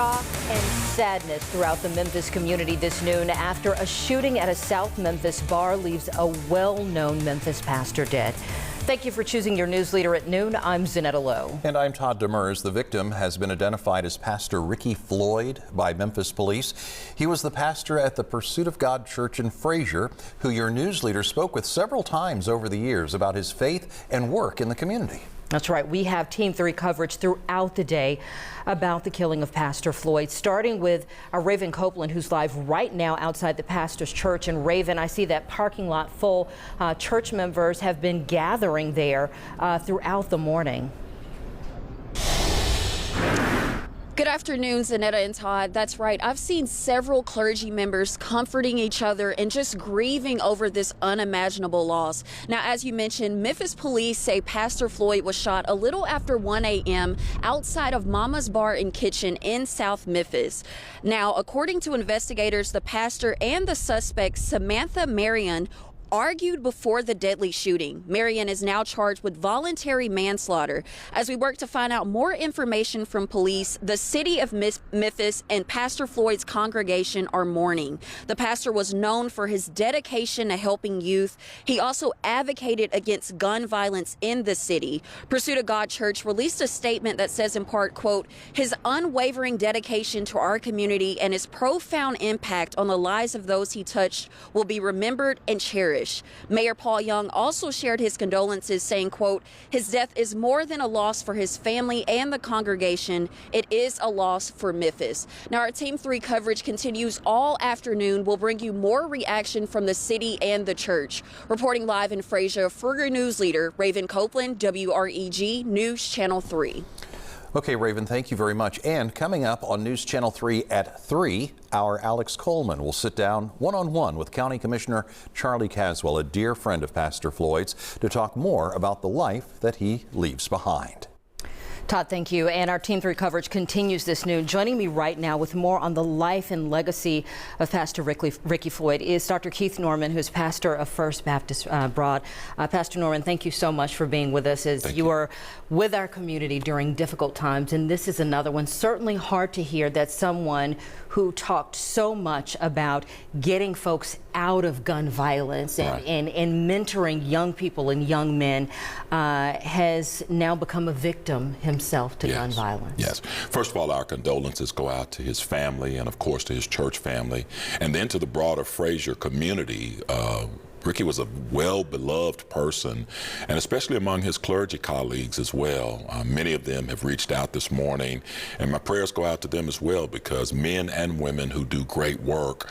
Shock and sadness throughout the Memphis community this noon after a shooting at a South Memphis bar leaves a well-known Memphis pastor dead. Thank you for choosing your news leader at noon. I'm Zanetta Lowe. And I'm Todd Demers. The victim has been identified as Pastor Ricky Floyd by Memphis police. He was the pastor at the Pursuit of God Church in Frazier, who your news leader spoke with several times over the years about his faith and work in the community. That's right. We have Team 3 coverage throughout the day about the killing of Pastor Floyd, starting with Raven Copeland, who's live right now outside the pastor's church. And Raven, I see that parking lot full. Church members have been gathering there throughout the morning. Good afternoon, Zanetta and Todd. That's right. I've seen several clergy members comforting each other and just grieving over this unimaginable loss. Now, as you mentioned, Memphis police say Pastor Floyd was shot a little after 1 a.m. outside of Mama's Bar and Kitchen in South Memphis. Now, according to investigators, the pastor and the suspect, Samantha Marion, argued before the deadly shooting. Marion is now charged with voluntary manslaughter. As we work to find out more information from police, the city of Memphis and Pastor Floyd's congregation are mourning. The pastor was known for his dedication to helping youth. He also advocated against gun violence in the city. Pursuit of God Church released a statement that says in part, quote, his unwavering dedication to our community and his profound impact on the lives of those he touched will be remembered and cherished. Mayor Paul Young also shared his condolences, saying, quote, his death is more than a loss for his family and the congregation. It is a loss for Memphis. Now, our Team 3 coverage continues all afternoon. We'll bring you more reaction from the city and the church. Reporting live in Frazier, for your news leader, Raven Copeland, WREG News Channel 3. Okay, Raven, thank you very much. And coming up on News Channel 3 at 3, our Alex Coleman will sit down one-on-one with County Commissioner Charlie Caswell, a dear friend of Pastor Floyd's, to talk more about the life that he leaves behind. Todd, thank you. And our Team 3 coverage continues this noon. Joining me right now with more on the life and legacy of Pastor Ricky Floyd is Dr. Keith Norman, who's pastor of First Baptist Broad. Pastor Norman, thank you so much for being with us as you are with our community during difficult times. And this is another one. Certainly hard to hear that someone who talked so much about getting folks out of gun violence and mentoring young people and young men has now become a victim himself to gun violence. Yes. First of all, our condolences go out to his family and, of course, to his church family, and then to the broader Frazier community. Ricky was a well-beloved person, and especially among his clergy colleagues as well. Many of them have reached out this morning, and my prayers go out to them as well, because men and women who do great work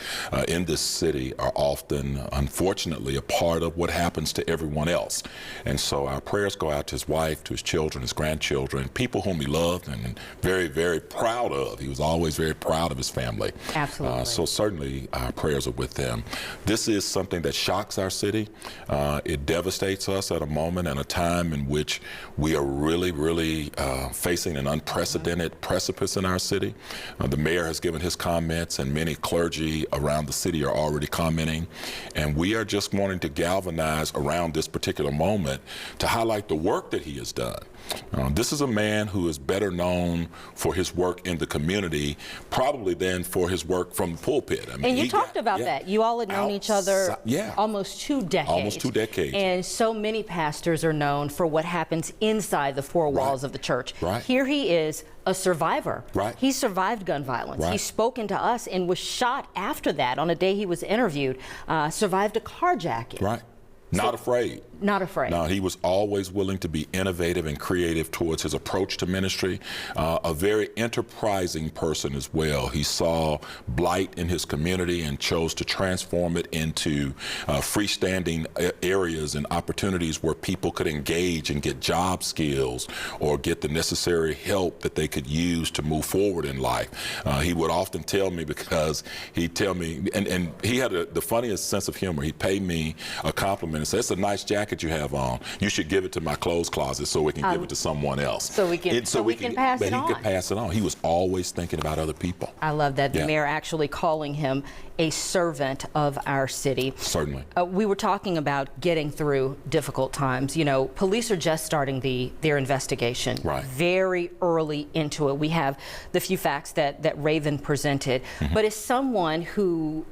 in this city are often, unfortunately, a part of what happens to everyone else. And so our prayers go out to his wife, to his children, his grandchildren, people whom he loved and very, very proud of. He was always very proud of his family. Absolutely. So certainly our prayers are with them. This is something that shocks our city. It devastates us at a moment and a time in which we are really facing an unprecedented precipice in our city. The mayor has given his comments, and many clergy around the city are already commenting, and we are just wanting to galvanize around this particular moment to highlight the work that he has done. This is a man who is better known for his work in the community probably than for his work from the pulpit. I mean, and you talked about that. You all had known each other almost 2 decades. Almost 2 decades. And so many pastors are known for what happens inside the four walls of the church. Here he is, a survivor. He survived gun violence. He spoke to us and was shot after that on a day he was interviewed, survived a carjacking. Not afraid. Not afraid. No, he was always willing to be innovative and creative towards his approach to ministry. A very enterprising person as well. He saw blight in his community and chose to transform it into freestanding areas and opportunities where people could engage and get job skills or get the necessary help that they could use to move forward in life. He would often tell me, because he'd tell me, and he had the funniest sense of humor. He'd pay me a compliment and say, "It's a nice jacket jacket you have on, you should give it to my clothes closet so we can give it to someone else. So we can pass it on. He could pass it on. He was always thinking about other people. I love that. The mayor actually calling him a servant of our city. Certainly. We were talking about getting through difficult times. You know, police are just starting their investigation. Right. Very early into it. We have the few facts that Raven presented. But as someone who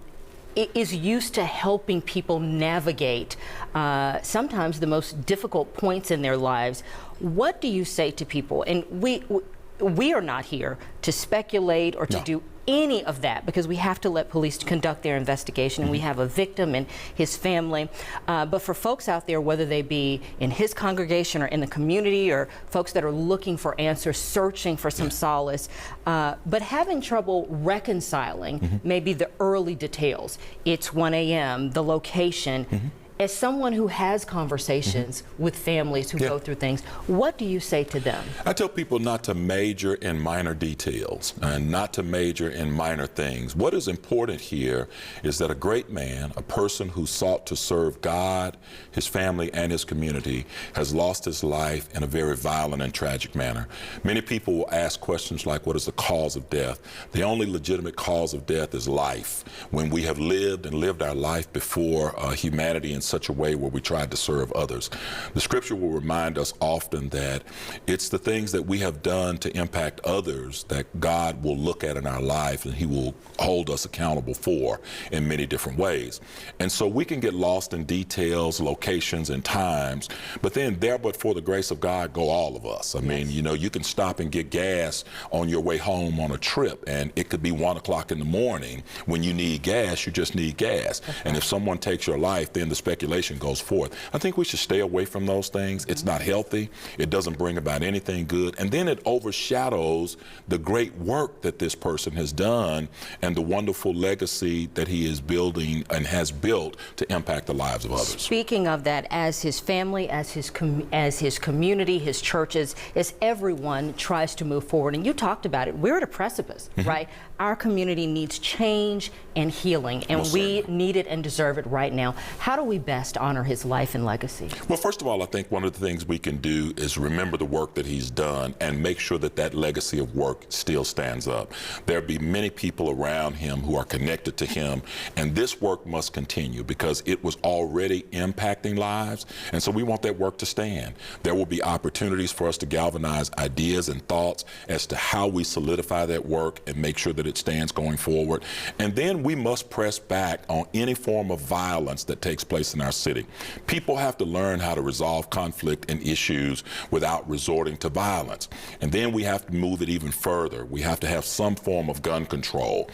is used to helping people navigate sometimes the most difficult points in their lives, what do you say to people? And we are not here to speculate or to do any of that, because we have to let police conduct their investigation, and we have a victim and his family. But for folks out there, whether they be in his congregation or in the community, or folks that are looking for answers, searching for some solace, but having trouble reconciling maybe the early details. It's 1 a.m., the location. As someone who has conversations with families who go through things, what do you say to them? I tell people not to major in minor details and not to major in minor things. What is important here is that a great man, a person who sought to serve God, his family, and his community, has lost his life in a very violent and tragic manner. Many people will ask questions like, what is the cause of death? The only legitimate cause of death is life. When we have lived and lived our life before humanity in such a way where we tried to serve others. The scripture will remind us often that it's the things that we have done to impact others that God will look at in our life, and he will hold us accountable for in many different ways. And so we can get lost in details, locations, and times, but then but for the grace of God go all of us. I mean, you know, you can stop and get gas on your way home on a trip, and it could be 1 o'clock in the morning. When you need gas, you just need gas. And if someone takes your life, then the speculation goes forth. I think we should stay away from those things. It's not healthy. It doesn't bring about anything good. And then it overshadows the great work that this person has done and the wonderful legacy that he is building and has built to impact the lives of others. Speaking of that, as his family, as his community, his churches, as everyone tries to move forward, and you talked about it, we're at a precipice, right? Our community needs change and healing, and we need it and deserve it right now. How do we best honor his life and legacy? Well, first of all, I think one of the things we can do is remember the work that he's done and make sure that that legacy of work still stands up. There'll be many people around him who are connected to him, and this work must continue because it was already impacting lives, and so we want that work to stand. There will be opportunities for us to galvanize ideas and thoughts as to how we solidify that work and make sure that it stands going forward. And then we must press back on any form of violence that takes place in our city. People have to learn how to resolve conflict and issues without resorting to violence. And then we have to move it even further. We have to have some form of gun control.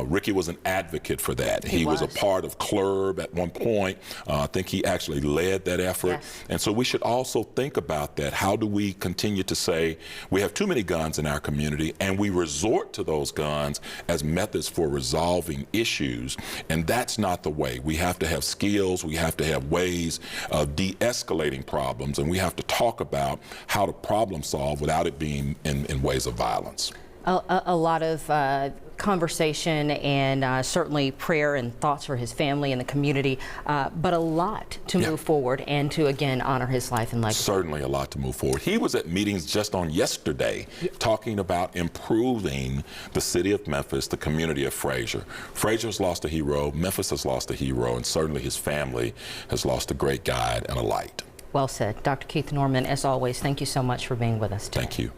Ricky was an advocate for that. He was a part of CLURB at one point. I think he actually led that effort. And so we should also think about that. How do we continue to say we have too many guns in our community and we resort to those guns as methods for resolving issues? And that's not the way. We have to have skills. We have to have ways of de-escalating problems, and we have to talk about how to problem solve without it being in ways of violence. A lot of conversation and certainly prayer and thoughts for his family and the community, but a lot to move forward and to, again, honor his life and legacy. Certainly a lot to move forward. He was at meetings just on yesterday talking about improving the city of Memphis, the community of Frazier. Frazier's lost a hero, Memphis has lost a hero, and certainly his family has lost a great guide and a light. Well said. Dr. Keith Norman, as always, thank you so much for being with us today. Thank you.